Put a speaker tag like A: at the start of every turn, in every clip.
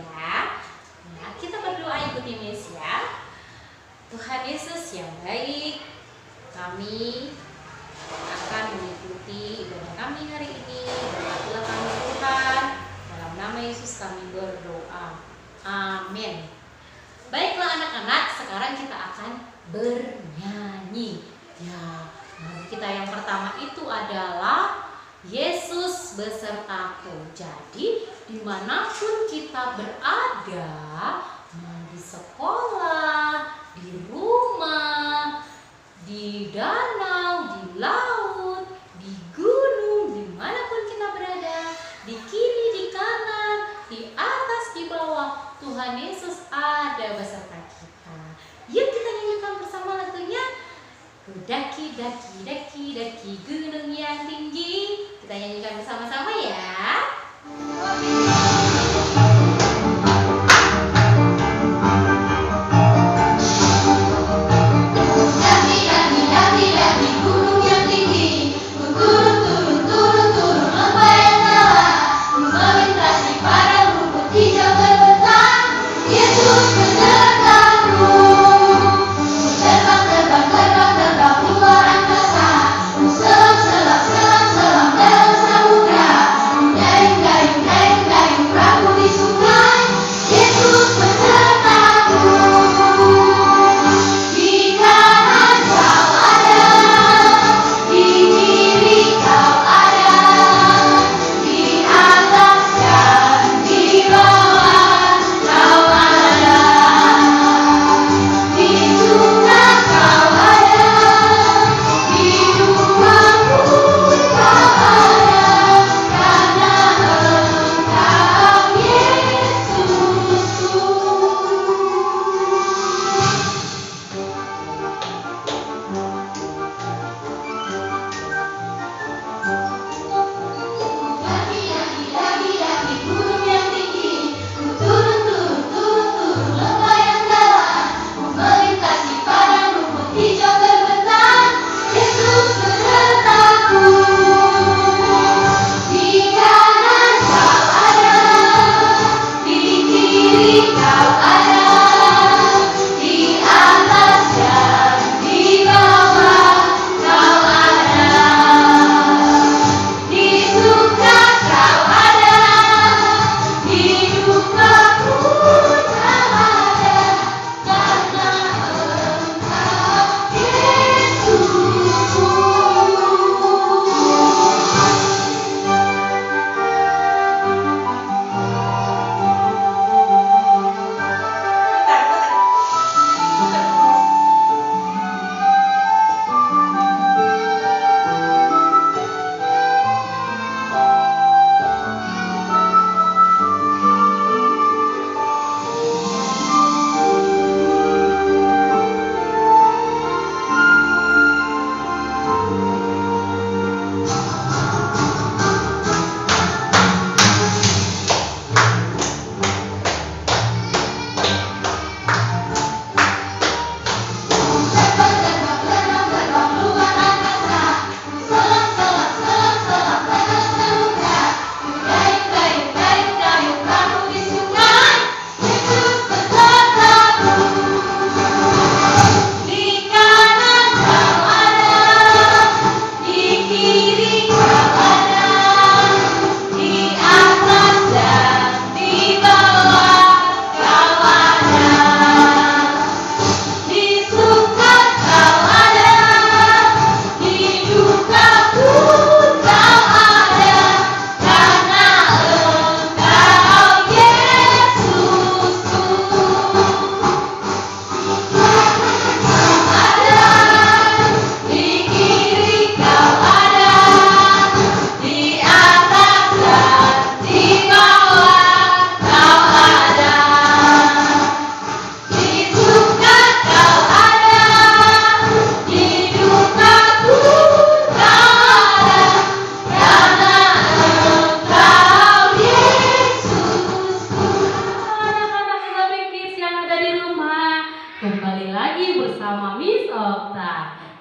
A: ya. Nah, kita berdoa ikuti Miss ya. Tuhan Yesus yang baik, kami akan mengikuti ibadah kami hari ini. Berkatilah kami Tuhan. Dalam nama Yesus kami berdoa. Amin. Baiklah anak-anak, sekarang kita akan bernyanyi. Ya, lagu kita yang pertama itu adalah Yesus besertaku. Jadi dimanapun kita berada, mau di sekolah, di rumah, di danau, di laut, di gunung, dimanapun kita berada, di kiri, di kanan, di atas, di bawah, Tuhan Yesus ada beserta kita. Yuk kita nyanyikan bersama lagunya. Daki, daki, daki, daki gunung yang tinggi. Kita nyanyikan bersama-sama ya.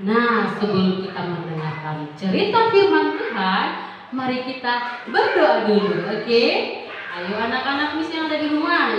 A: Nah, sebelum kita mendengarkan cerita firman Tuhan, mari kita berdoa dulu, oke? Ayo anak-anak Miss yang ada di rumah,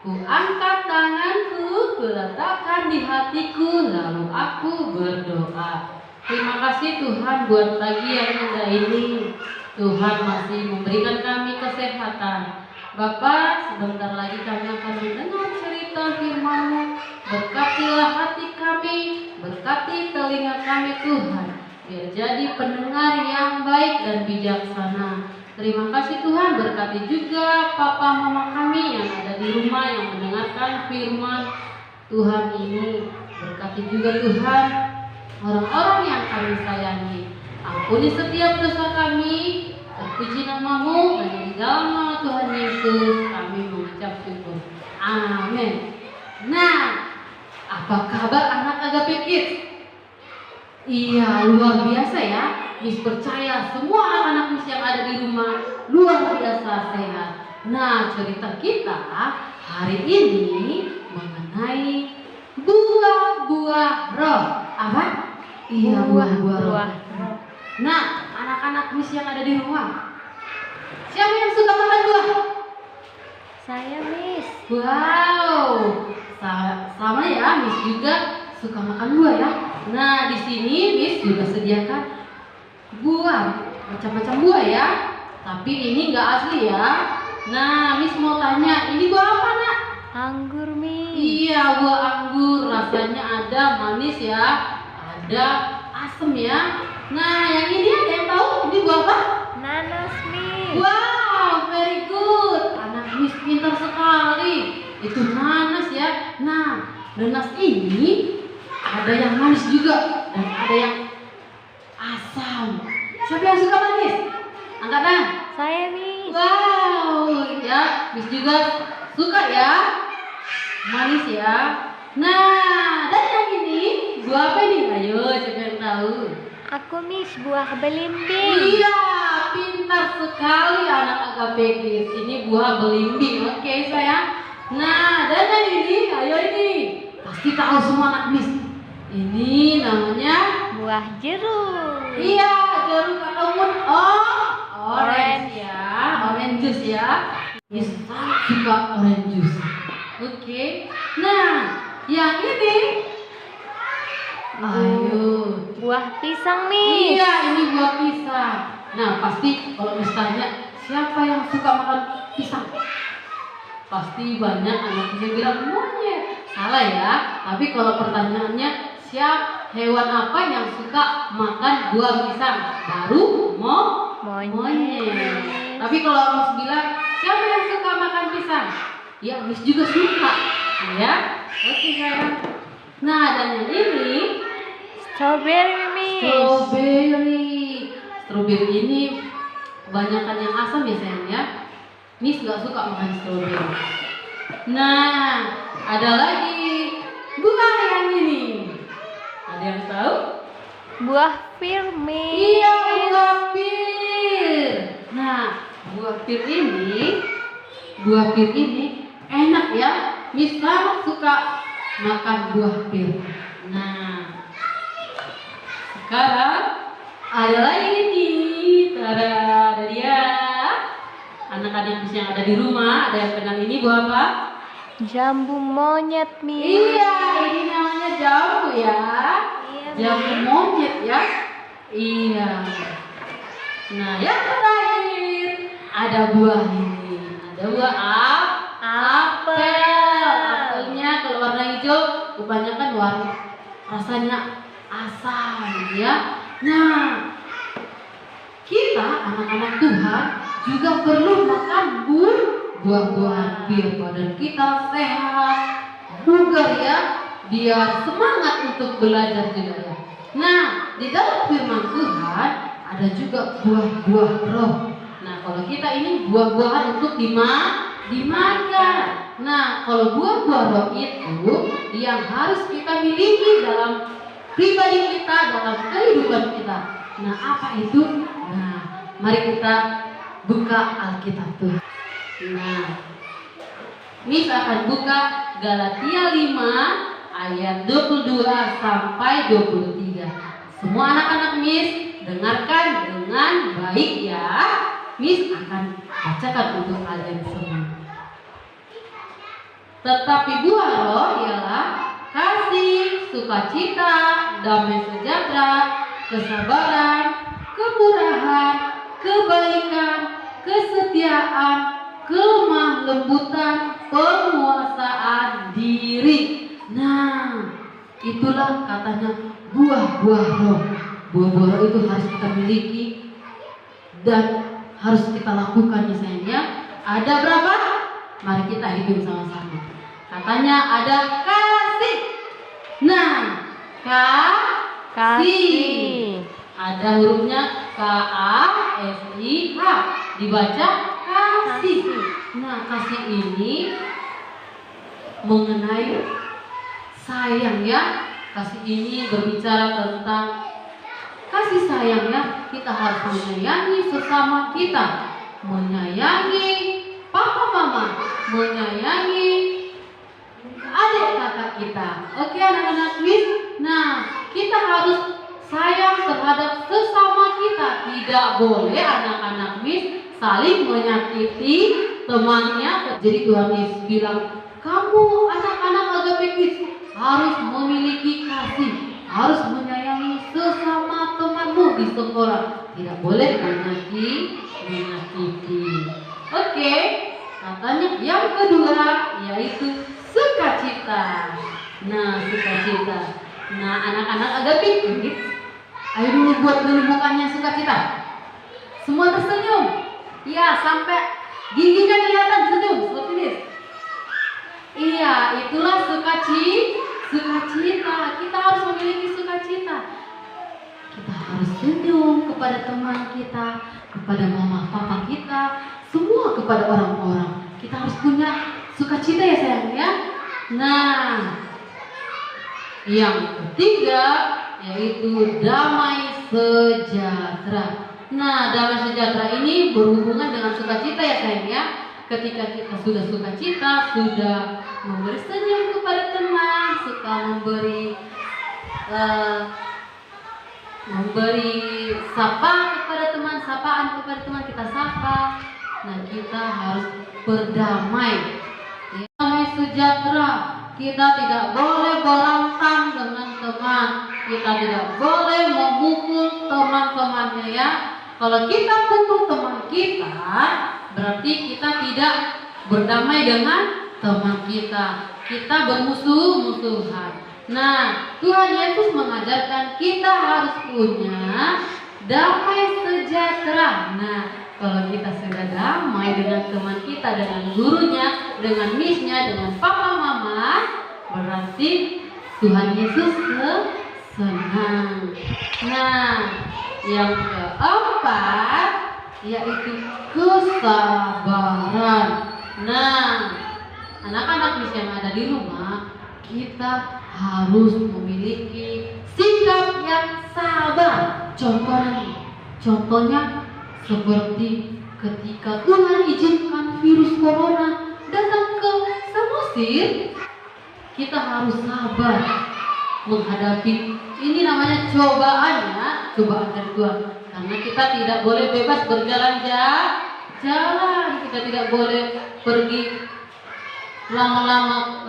B: Ku angkat tanganku, kuletakkan di hatiku, lalu aku berdoa. Terima kasih Tuhan buat pagi yang indah ini. Tuhan masih memberikan kami kesehatan. Bapa, sebentar lagi kami akan mendengar cerita firman-Mu. Berkatilah hati kami, berkati telinga kami Tuhan, biar jadi pendengar yang baik dan bijaksana. Terima kasih Tuhan, berkati juga papa mama kami yang ada di rumah yang mendengarkan firman Tuhan ini. Berkati juga Tuhan orang-orang yang kami sayangi. Ampuni setiap dosa kami. Terpuji nama-Mu, hanya di dalam nama Tuhan Yesus kami mengucap syukur. Amin. Nah, apa kabar anak Agape Kids? Iya, luar biasa ya. Miss percaya semua anak-anak Miss yang ada di rumah luar biasa sehat. Nah, cerita kita hari ini mengenai buah-buah roh. Apa? Iya, buah-buah roh. Nah, anak-anak Miss yang ada di rumah, siapa yang suka makan buah?
C: Saya, Miss.
B: Wow, sama ya, Miss juga suka makan buah ya. Nah, di sini Miss juga sediakan buah, macam-macam buah ya. Tapi ini nggak asli ya. Nah, Miss mau tanya, ini buah apa nak?
C: Anggur, Miss.
B: Iya, buah anggur. Rasanya ada manis ya, ada asam ya. Nah, yang ini ada yang tahu ini buah apa?
C: Nanas, Miss.
B: Wow, very good. Anak Miss pintar sekali. Itu nanas ya. Nah, nanas ini ada yang manis juga dan ada yang asam. Siapa yang suka manis? Angkat tangan.
C: Saya, Miss.
B: Wow, ya, Miss juga suka ya manis ya. Nah, dan yang ini buah apa ini? Ayo, siapa yang tahu?
C: Aku, Miss, buah belimbing.
B: Iya, pintar sekali anak Agape Kids. Ini buah belimbing, oke sayang. Nah, dan yang ini, ayo ini, pasti tahu semua anak Miss. Ini namanya
C: Buah jeruk.
B: iya, jeruk ataupun orange ya, orange juice ya. Miss sangat suka orange juice. Oke. Nah, yang ini, ayo.
C: Buah pisang, Miss.
B: Iya, ini buah pisang. Nah, pasti kalau Miss tanya, siapa yang suka makan pisang? Pasti banyak anak yang bilang monyet. Salah ya. Tapi kalau pertanyaannya, hewan apa yang suka makan buah pisang? Baru monyet. Tapi kalau Miss bilang, siapa yang suka makan pisang? Ya, Miss juga suka. Ya, oke sayang. Nah, dan yang ini
C: Strawberry, Miss.
B: Strawberry ini kebanyakan yang asam ya sayang ya. Miss gak suka makan strawberry. Nah, ada lagi buah yang ini. Ada yang tahu?
C: Buah pir, Miss.
B: Iya, buah pir. Nah, buah pir ini enak ya. Miss sangat suka makan buah pir. Nah, sekarang ada lagi nih, tada, ada dia. Anak-anak Miss yang ada di rumah, ada yang kenal ini buah apa?
C: Jambu monyet, Miss.
B: Iya, ini namanya jambu ya.
C: Iya,
B: Jambu
C: Miss.
B: monyet ya. Iya. Nah, yang terakhir ada buah ini. Ada buah apel. Apelnya kalau warna hijau, kebanyakan warna rasanya asam ya. Nah, kita anak-anak Tuhan juga perlu makan buah-buahan biar badan kita sehat, bugar ya, biar semangat untuk belajar juga ya. Nah, di dalam firman Tuhan ada juga buah-buah roh. Nah, kalau kita ini buah-buahan untuk dimakan. Nah, kalau buah-buah roh itu yang harus kita miliki dalam pribadi kita, dalam kehidupan kita. Nah, apa itu? Nah, mari kita buka Alkitab tuh. Nah, Miss akan buka Galatia 5 ayat 22 sampai 23. Semua anak-anak Miss dengarkan dengan baik ya. Miss akan bacakan untuk kalian semua. Tetapi buah roh ialah kasih, sukacita, damai sejahtera, kesabaran, kemurahan, kebaikan, kesetiaan, kelemah lembutan, penguasaan diri. Nah, itulah katanya buah-buah roh. Buah-buah roh itu harus kita miliki dan harus kita lakukan ya sayang ya. Ada berapa? Mari kita hitung sama-sama. Katanya ada kasih. Nah, kasih. Ada hurufnya K-A-S-I-H. Dibaca kasih. Nah, kasih ini mengenai sayang ya. Kasih ini berbicara tentang kasih sayang ya. Kita harus menyayangi sesama kita, menyayangi papa mama, menyayangi adik kakak kita. Oke anak-anak Miss. Nah, kita harus sayang terhadap sesama kita. Tidak boleh anak-anak Miss saling menyakiti temannya. Jadi Tuhan Yesus bilang, kamu anak-anak Agape Kids harus memiliki kasih, harus menyayangi sesama temanmu di sekolah. Tidak boleh menyakiti. Oke, katanya yang kedua yaitu sukacita. Nah, sukacita. Nah, anak-anak Agape Kids, ayo dulu buat dulu mukanya sukacita. Semua tersenyum. Ya, sampai giginya kelihatan senyum seperti ini. Iya, itulah sukacita. Kita harus memiliki sukacita. Kita harus senyum kepada teman kita, kepada mama papa kita, semua kepada orang-orang. Kita harus punya sukacita ya sayang ya. Nah, yang ketiga yaitu damai sejahtera. Nah, damai sejahtera ini berhubungan dengan sukacita ya sayang ya. Ketika kita sudah sukacita, sudah memberi senyum kepada teman, suka memberi sapa kepada teman, sapaan kepada teman, kita sapa. Nah, kita harus berdamai. Damai sejahtera. Kita tidak boleh berantem dengan teman. Kita tidak boleh memukul teman-temannya ya. Kalau kita pukul teman kita, berarti kita tidak berdamai dengan teman kita. Kita bermusuh-musuhan. Nah, Tuhan Yesus mengajarkan kita harus punya damai sejahtera. Nah, kalau kita sudah damai dengan teman kita, dengan gurunya, dengan missnya, dengan papa mama, berarti Tuhan Yesus senang. Nah, yang keempat yaitu kesabaran. Nah, anak-anak miss yang ada di rumah, kita harus memiliki sikap yang sabar. Contohnya seperti ketika Tuhan izinkan virus corona datang ke Samosir, kita harus sabar menghadapi ini. Namanya cobaan ya, cobaan dari Tuhan. Karena kita tidak boleh bebas berjalan-jalan, kita tidak boleh pergi lama-lama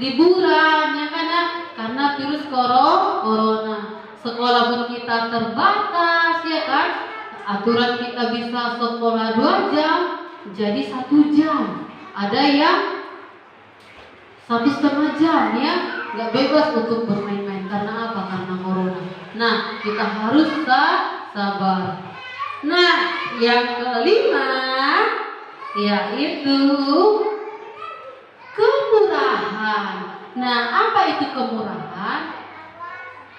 B: liburan ya kan ya, karena virus corona. Sekolah pun kita terbatas ya kan. Aturan kita bisa sekolah 2 jam jadi 1 jam. Ada yang 1,5 jam ya, nggak bebas untuk bermain-main. Karena apa? Karena corona. Nah, kita harus sabar. Nah, yang kelima yaitu kemurahan. Nah, apa itu kemurahan?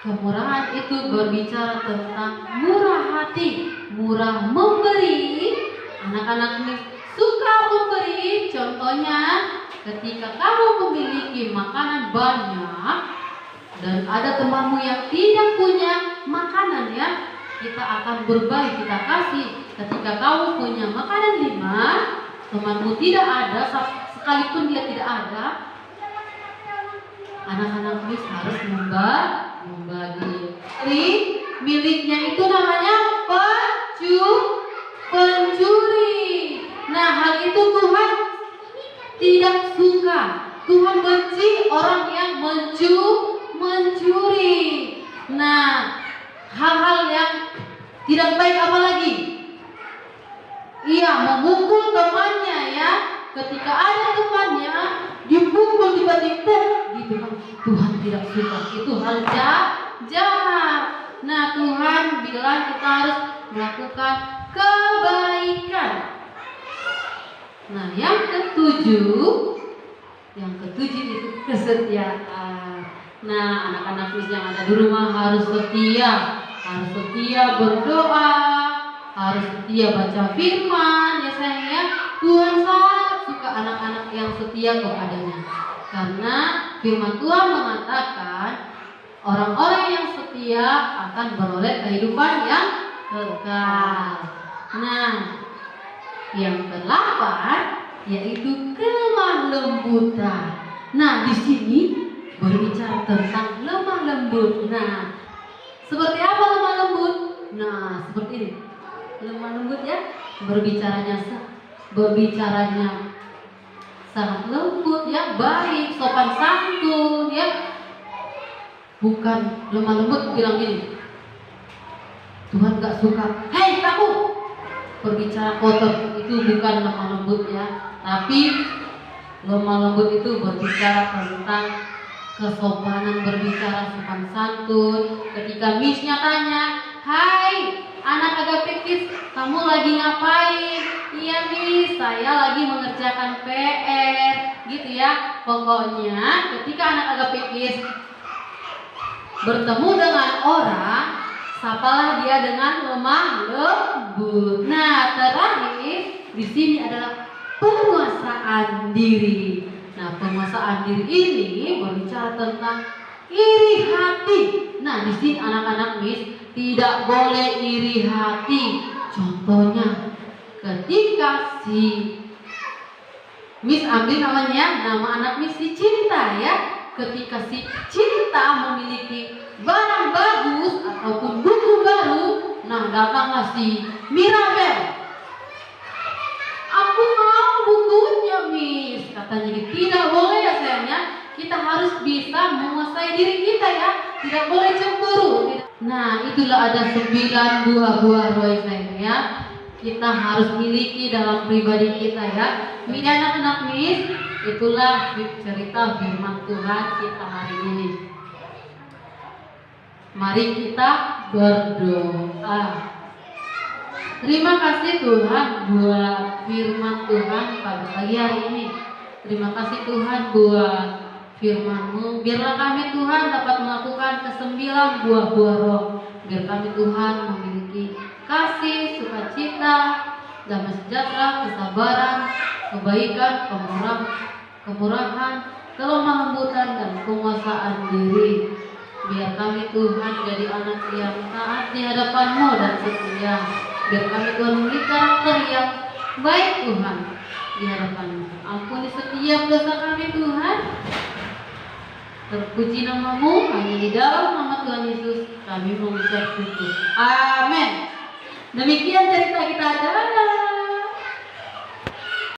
B: Kemurahan itu berbicara tentang murah hati, murah memberi. Anak-anak ini suka memberi. Contohnya, ketika kamu memiliki makanan banyak dan ada temanmu yang tidak punya makanan ya, kita akan berbagi, kita kasih. Ketika kamu punya makanan 5, temanmu tidak ada, sekalipun dia tidak ada, anak-anak mis harus membagi. Miliknya itu namanya pencuri. Nah, hal itu Tuhan tidak suka. Tuhan benci orang yang mencuri. Nah, hal-hal yang tidak baik apa lagi? Iya, memukul temannya ya. Ketika ada temannya dipukul tiba-tiba gitu kan. Tuhan tidak suka. Itu hal jahat. Nah, Tuhan bilang kita harus melakukan kebaikan. Nah, yang ketujuh itu kesetiaan. Nah, anak-anak yang ada di rumah harus setia berdoa, harus setia baca firman ya sayang ya. Tuhan sangat suka anak-anak yang setia kepadanya. Karena firman Tuhan mengatakan orang-orang yang setia akan beroleh kehidupan yang kekal. Nah, yang ke-8 yaitu kelemah lembutan. Nah, di sini berbicara tentang lemah lembut. Nah, seperti apa lemah lembut? Nah, seperti ini. Lemah lembut ya, berbicaranya sangat lembut ya, baik, sopan santun ya. Bukan lemah lembut bilang gini, Tuhan gak suka, hei kamu berbicara kotor. Itu bukan lemah lembut ya. Tapi lemah lembut itu berbicara tentang kesopanan, berbicara sopan santun. Ketika misnya tanya, hai anak agapikis, kamu lagi ngapain? Iya mis, saya lagi mengerjakan PR gitu ya. Pokoknya ketika anak agapikis bertemu dengan orang, sapalah dia dengan lemah lembut. Nah, terakhir di sini adalah penguasaan diri. Nah, penguasaan diri ini berbicara tentang iri hati. Nah, di sini anak-anak mis tidak boleh iri hati. Contohnya, ketika si mis ambil namanya, nama anak mis si Cinta ya. Ketika si Cinta memiliki barang bagus ataupun buku baru, nah datanglah si Mirabel. Aku mau bukunya mis, katanya gitu. Tidak boleh ya sayangnya, kita harus bisa menguasai diri kita ya, tidak boleh cemburu. Nah, itulah ada 9 buah-buah roh sayang ya, kita harus miliki dalam pribadi kita ya. Ini anak-anak mis, itulah cerita firman Tuhan kita hari ini. Mari kita berdoa. Terima kasih Tuhan buat firman Tuhan pada pagi hari ini. Terima kasih Tuhan buat firman-Mu. Biarlah kami Tuhan dapat melakukan ke-9 buah-buah roh. Biar kami Tuhan memiliki kasih, sukacita, damai sejahtera, kesabaran, kebaikan, kemurahan, kelemah lembutan, dan penguasaan diri. Biar kami Tuhan jadi anak yang taat di hadapan-Mu dan setia. Biar kami Tuhan memiliki karakter yang baik Tuhan di hadapan-Mu. Ampuni setiap dosa kami Tuhan. Terpuji nama-Mu, hanya di dalam nama Tuhan Yesus kami mengucap syukur. Amin. Demikian cerita kita. Dadah.